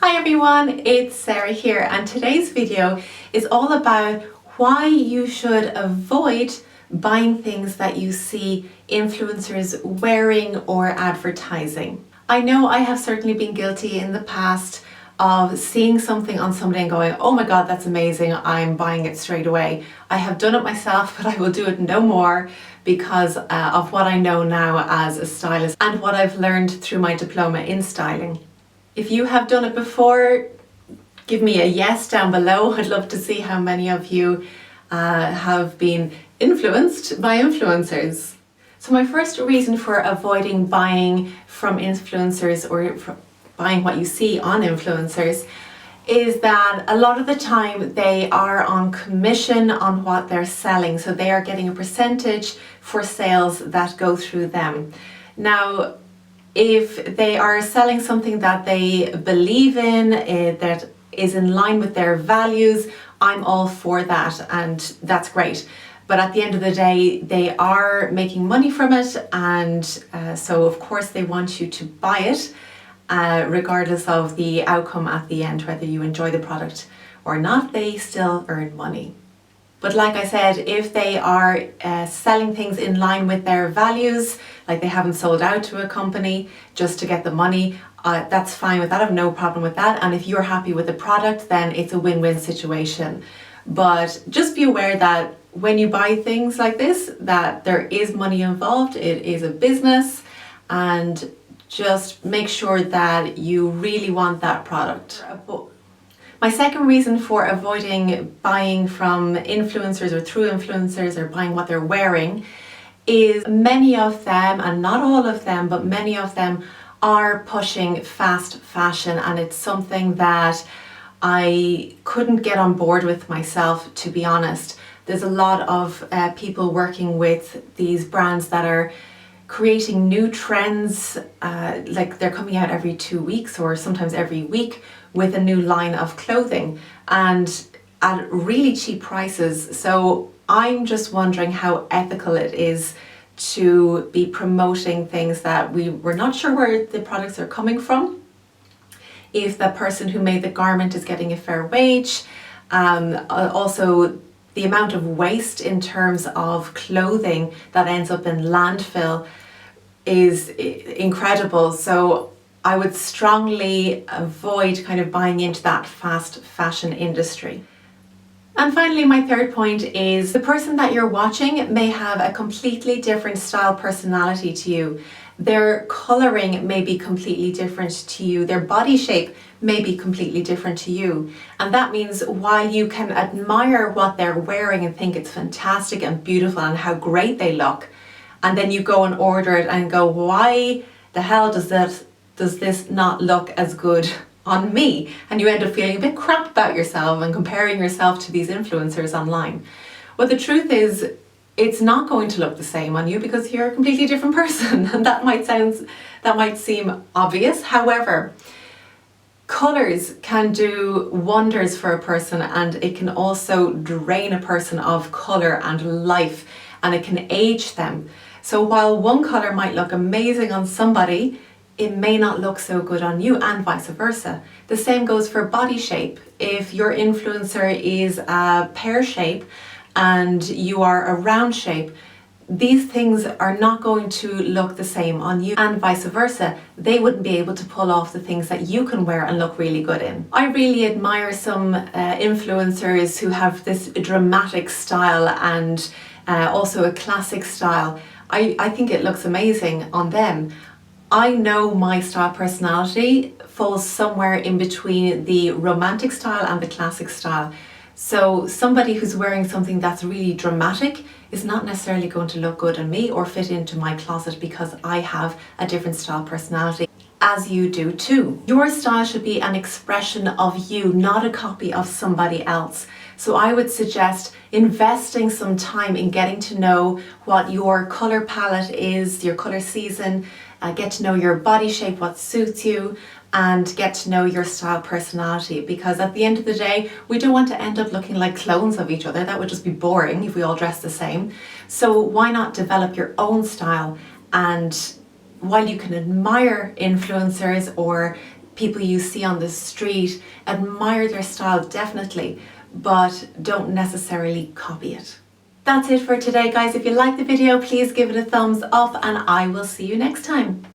Hi everyone, it's Sarah here, and today's video is all about why you should avoid buying things that you see influencers wearing or advertising. I know I have certainly been guilty in the past of seeing something on somebody and going, oh my god, that's amazing, I'm buying it straight away. I have done it myself, but I will do it no more because of what I know now as a stylist and what I've learned through my diploma in styling. If you have done it before, give me a yes down below. I'd love to see how many of you have been influenced by influencers. So my first reason for avoiding buying from influencers or buying what you see on influencers is that a lot of the time they are on commission on what they're selling. So they are getting a percentage for sales that go through them. Now, if they are selling something that they believe in, that is in line with their values, I'm all for that, and that's great. But at the end of the day, they are making money from it, and so of course they want you to buy it, regardless of the outcome at the end, whether you enjoy the product or not, they still earn money. But like I said, if they are selling things in line with their values, like they haven't sold out to a company just to get the money, that's fine with that. I have no problem with that. And if you're happy with the product, then it's a win-win situation. But just be aware that when you buy things like this, that there is money involved, it is a business, and just make sure that you really want that product. My second reason for avoiding buying from influencers or through influencers or buying what they're wearing is many of them, and not all of them, but many of them are pushing fast fashion, and it's something that I couldn't get on board with myself, to be honest. There's a lot of people working with these brands that are creating new trends, like they're coming out every 2 weeks or sometimes every week with a new line of clothing and at really cheap prices. So I'm just wondering how ethical it is to be promoting things that we're not sure where the products are coming from, if the person who made the garment is getting a fair wage, also the amount of waste in terms of clothing that ends up in landfill is incredible. So I would strongly avoid kind of buying into that fast fashion industry. And finally, my third point is the person that you're watching may have a completely different style personality to you. Their coloring may be completely different to you. Their body shape may be completely different to you. And that means while you can admire what they're wearing and think it's fantastic and beautiful and how great they look, and then you go and order it and go, why the hell does this not look as good on me? And you end up feeling a bit crap about yourself and comparing yourself to these influencers online. Well, the truth is, it's not going to look the same on you because you're a completely different person. And that might seem obvious. However, colors can do wonders for a person, and it can also drain a person of color and life, and it can age them. So while one color might look amazing on somebody, it may not look so good on you, and vice versa. The same goes for body shape. If your influencer is a pear shape and you are a round shape, these things are not going to look the same on you, and vice versa. They wouldn't be able to pull off the things that you can wear and look really good in. I really admire some influencers who have this dramatic style and also a classic style. I think it looks amazing on them. I know my style personality falls somewhere in between the romantic style and the classic style. So somebody who's wearing something that's really dramatic is not necessarily going to look good on me or fit into my closet because I have a different style personality, as you do too. Your style should be an expression of you, not a copy of somebody else. So I would suggest investing some time in getting to know what your color palette is, your color season, get to know your body shape, what suits you, and get to know your style personality, because at the end of the day, we don't want to end up looking like clones of each other. That would just be boring if we all dressed the same. So why not develop your own style? And while you can admire influencers or people you see on the street. Admire their style, definitely, but don't necessarily copy it. That's it for today, guys. If you liked the video, please give it a thumbs up and I will see you next time.